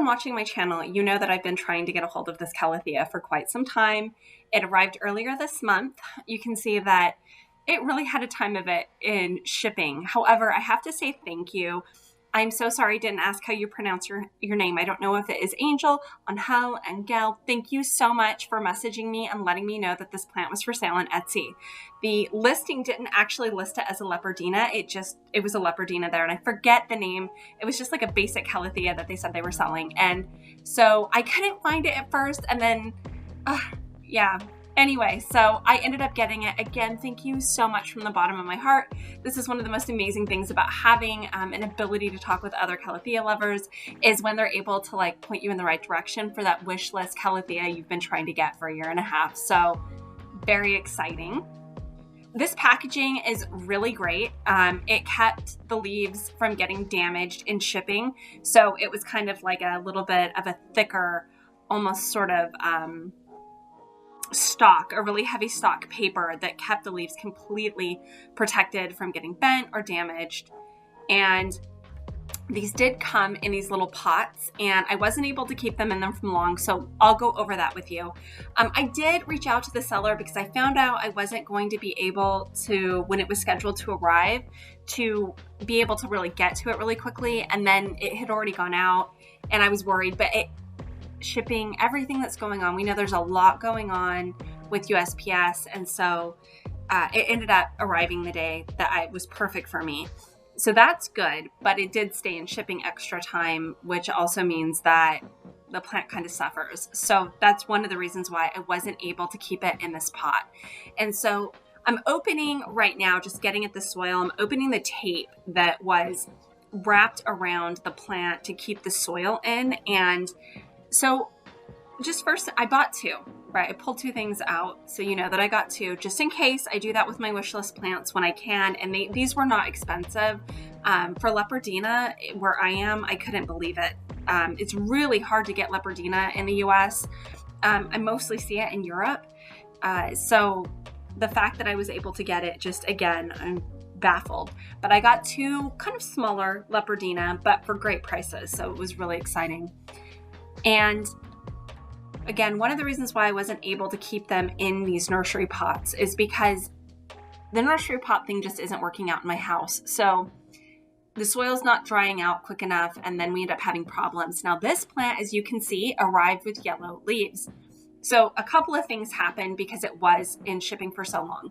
been watching my channel, you know that I've been trying to get a hold of this Calathea for quite some time. It arrived earlier this month. You can see that it really had a time of it in shipping. However, I have to say thank you. I'm so sorry I didn't ask how you pronounce your name. I don't know if it is Angel, Angel, Angel. Thank you so much for messaging me and letting me know that this plant was for sale on Etsy. The listing didn't actually list it as a Leopardina. It was a Leopardina there, and I forget the name. It was just like a basic Calathea that they said they were selling. And so I couldn't find it at first, and then, yeah. Anyway, so I ended up getting it. Again, thank you so much from the bottom of my heart. This is one of the most amazing things about having an ability to talk with other Calathea lovers is when they're able to like point you in the right direction for that wish list Calathea you've been trying to get for a year and a half. So very exciting. This packaging is really great. It kept the leaves from getting damaged in shipping. So it was kind of like a little bit of a thicker, almost sort of, a really heavy stock paper that kept the leaves completely protected from getting bent or damaged. And these did come in these little pots, and I wasn't able to keep them in them from long, so I'll go over that with you. I did reach out to the seller because I found out I wasn't going to be able to, when it was scheduled to arrive, to be able to really get to it really quickly, and then it had already gone out, and I was worried, but shipping, everything that's going on. We know there's a lot going on with USPS, and so it ended up arriving the day that was perfect for me. So that's good, but it did stay in shipping extra time, which also means that the plant kind of suffers. So that's one of the reasons why I wasn't able to keep it in this pot. And so I'm opening right now, just getting at the soil. I'm opening the tape that was wrapped around the plant to keep the soil in. And so just first, I bought two, right? I pulled two things out. So you know that I got two, just in case. I do that with my wish list plants when I can. And these were not expensive. For Leopardina, where I am, I couldn't believe it. It's really hard to get Leopardina in the US. I mostly see it in Europe. So the fact that I was able to get it, just again, I'm baffled. But I got two kind of smaller Leopardina, but for great prices. So it was really exciting. And again, one of the reasons why I wasn't able to keep them in these nursery pots is because the nursery pot thing just isn't working out in my house. So the soil's not drying out quick enough, and then we end up having problems. Now this plant, as you can see, arrived with yellow leaves. So a couple of things happened because it was in shipping for so long.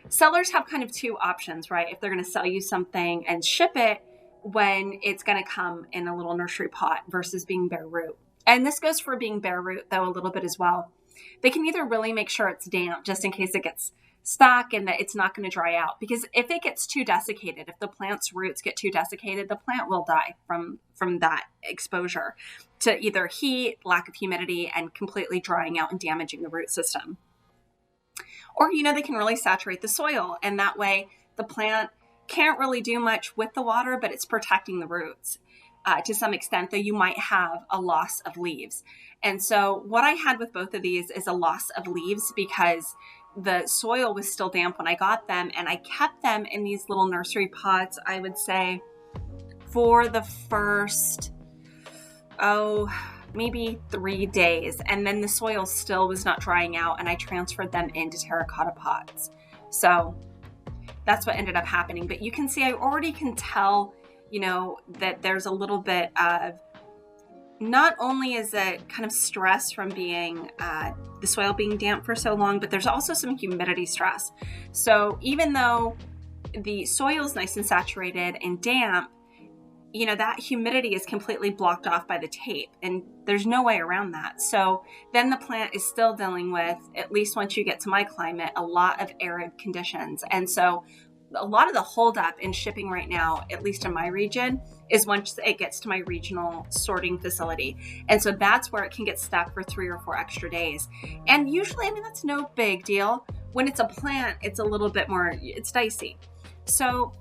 Sellers have kind of two options, right? If they're going to sell you something and ship it when it's going to come in a little nursery pot versus being bare root. And this goes for being bare root, though, a little bit as well. They can either really make sure it's damp just in case it gets stuck and that it's not going to dry out. Because if it gets too desiccated, if the plant's roots get too desiccated, the plant will die from that exposure to either heat, lack of humidity, and completely drying out and damaging the root system. Or, they can really saturate the soil. And that way the plant can't really do much with the water, but it's protecting the roots. To some extent, though, you might have a loss of leaves. And so what I had with both of these is a loss of leaves because the soil was still damp when I got them, and I kept them in these little nursery pots, I would say, for the first, maybe 3 days. And then the soil still was not drying out, and I transferred them into terracotta pots. So that's what ended up happening. But you can see, I already can tell that there's a little bit of, not only is it kind of stress from being, the soil being damp for so long, but there's also some humidity stress. So even though the soil is nice and saturated and damp, that humidity is completely blocked off by the tape, and there's no way around that. So then the plant is still dealing with, at least once you get to my climate, a lot of arid conditions. And so a lot of the holdup in shipping right now, at least in my region, is once it gets to my regional sorting facility. And so that's where it can get stuck for 3 or 4 extra days. And usually, that's no big deal. When it's a plant, it's a little bit more, it's dicey. So,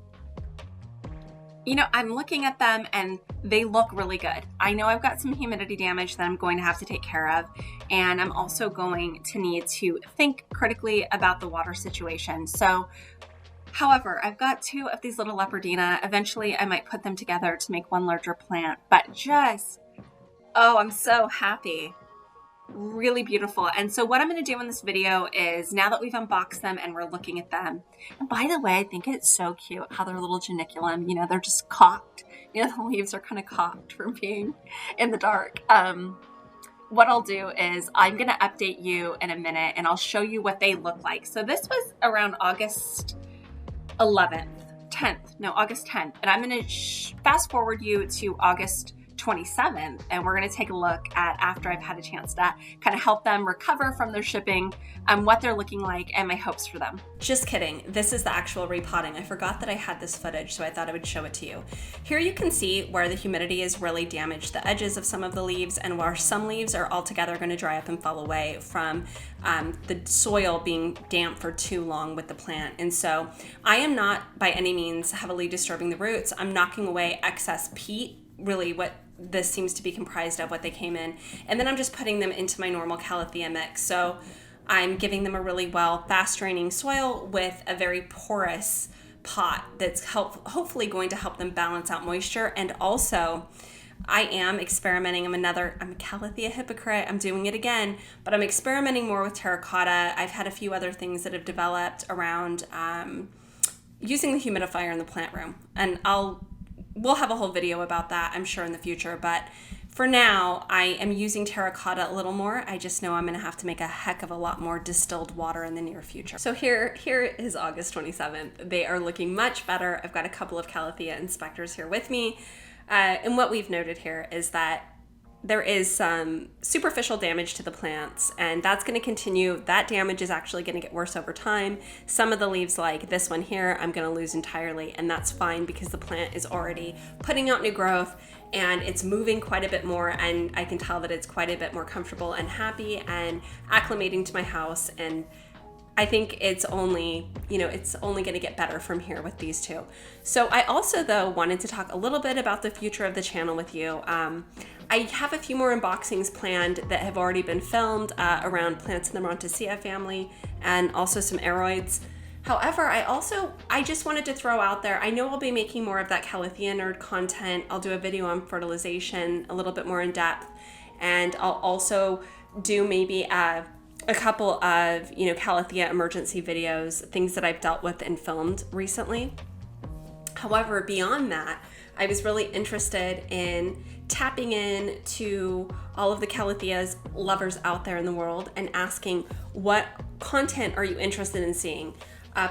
I'm looking at them and they look really good. I know I've got some humidity damage that I'm going to have to take care of. And I'm also going to need to think critically about the water situation. So, however, I've got two of these little Leopardina. Eventually, I might put them together to make one larger plant, but just, Oh, I'm so happy. Really beautiful. And so what I'm going to do in this video is, now that we've unboxed them and we're looking at them, and by the way, I think it's so cute how their little geniculum, you know, they're just cocked. You know, the leaves are kind of cocked from being in the dark. What I'll do is I'm going to update you in a minute and I'll show you what they look like. So this was around August 10th, and I'm going to fast forward you to August 27th, and we're going to take a look at, after I've had a chance to kind of help them recover from their shipping, what they're looking like, and my hopes for them. Just kidding. This is the actual repotting. I forgot that I had this footage, so I thought I would show it to you. Here you can see where the humidity has really damaged the edges of some of the leaves, and where some leaves are altogether going to dry up and fall away from the soil being damp for too long with the plant. And so I am not by any means heavily disturbing the roots. I'm knocking away excess peat, really what this seems to be comprised of, what they came in, and then I'm just putting them into my normal Calathea mix. So I'm giving them a really well fast draining soil with a very porous pot that's hopefully going to help them balance out moisture. And also I am experimenting. I'm a Calathea hypocrite. I'm doing it again, but I'm experimenting more with terracotta. I've had a few other things that have developed around using the humidifier in the plant room, and we'll have a whole video about that, I'm sure, in the future. But for now, I am using terracotta a little more. I just know I'm going to have to make a heck of a lot more distilled water in the near future. So here is August 27th. They are looking much better. I've got a couple of Calathea inspectors here with me. And what we've noted here is that there is some superficial damage to the plants, and that's going to continue. That damage is actually going to get worse over time. Some of the leaves, like this one here, I'm going to lose entirely, and that's fine because the plant is already putting out new growth and it's moving quite a bit more, and I can tell that it's quite a bit more comfortable and happy and acclimating to my house. And I think it's only going to get better from here with these two. So I also, though, wanted to talk a little bit about the future of the channel with you. I have a few more unboxings planned that have already been filmed around plants in the Monsteraceae family, and also some aroids. However, I just wanted to throw out there, I know I'll be making more of that Calathea nerd content. I'll do a video on fertilization a little bit more in depth, and I'll also do maybe a couple of, Calathea emergency videos, things that I've dealt with and filmed recently. However, beyond that, I was really interested in tapping in to all of the Calathea's lovers out there in the world and asking, what content are you interested in seeing?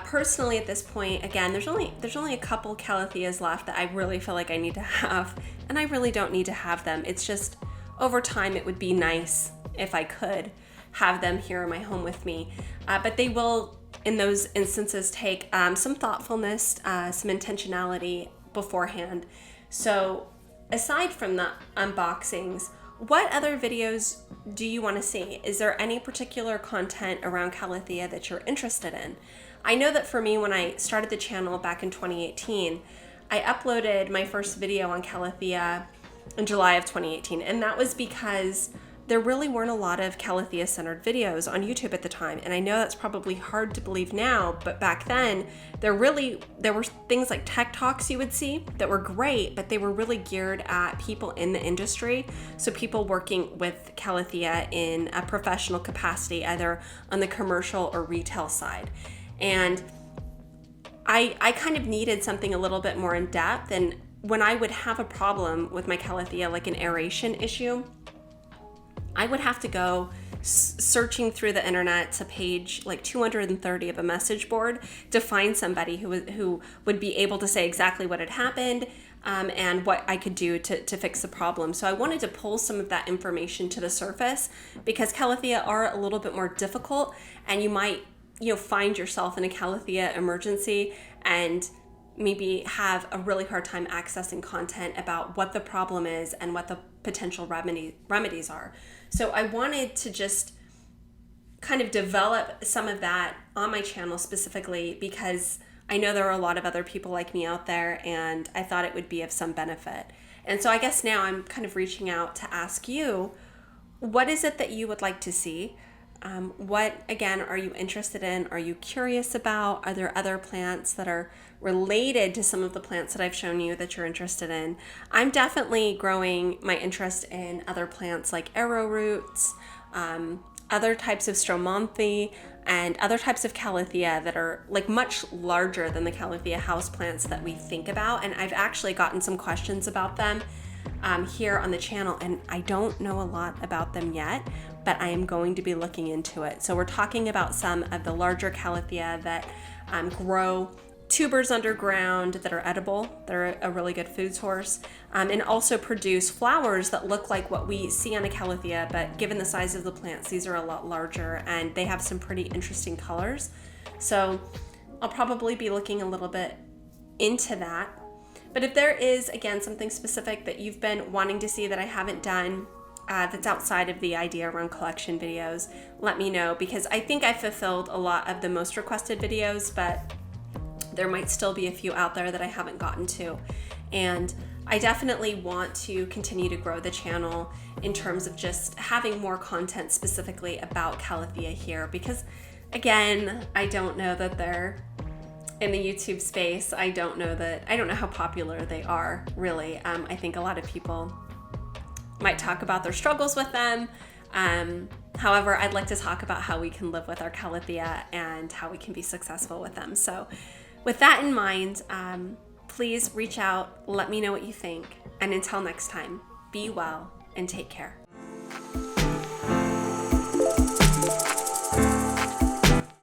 Personally, at this point, again, there's only a couple Calatheas left that I really feel like I need to have, and I really don't need to have them. It's just, over time, it would be nice if I could have them here in my home with me. But they will, in those instances, take some thoughtfulness, some intentionality beforehand. So aside from the unboxings, what other videos do you want to see? Is there any particular content around Calathea that you're interested in? I know that for me, when I started the channel back in 2018, I uploaded my first video on Calathea in July of 2018, and that was because there really weren't a lot of Calathea-centered videos on YouTube at the time. And I know that's probably hard to believe now, but back then, there were things like tech talks you would see that were great, but they were really geared at people in the industry. So people working with Calathea in a professional capacity, either on the commercial or retail side. And I kind of needed something a little bit more in depth. And when I would have a problem with my Calathea, like an aeration issue, I would have to go searching through the internet to page like 230 of a message board to find somebody who would be able to say exactly what had happened and what I could do to fix the problem. So I wanted to pull some of that information to the surface, because Calathea are a little bit more difficult, and you might find yourself in a Calathea emergency and maybe have a really hard time accessing content about what the problem is and what the potential remedies are. So I wanted to just kind of develop some of that on my channel specifically, because I know there are a lot of other people like me out there, and I thought it would be of some benefit. And so I guess now I'm kind of reaching out to ask you, what is it that you would like to see? What, again, are you interested in? Are you curious about? Are there other plants that are related to some of the plants that I've shown you that you're interested in? I'm definitely growing my interest in other plants like arrowroots, other types of stromanthi, and other types of Calathea that are like much larger than the Calathea houseplants that we think about. And I've actually gotten some questions about them here on the channel, and I don't know a lot about them yet, but I am going to be looking into it. So we're talking about some of the larger Calathea that grow tubers underground that are edible. They're a really good food source, and also produce flowers that look like what we see on a Calathea, but given the size of the plants, these are a lot larger and they have some pretty interesting colors. So I'll probably be looking a little bit into that. But if there is, again, something specific that you've been wanting to see that I haven't done, that's outside of the idea around collection videos, let me know, because I think I fulfilled a lot of the most requested videos, but there might still be a few out there that I haven't gotten to. And I definitely want to continue to grow the channel in terms of just having more content specifically about Calathea here, because again, I don't know that they're in the YouTube space. I don't know how popular they are, really. I think a lot of people might talk about their struggles with them. However, I'd like to talk about how we can live with our Calathea and how we can be successful with them. So with that in mind, please reach out, let me know what you think. And until next time, be well and take care.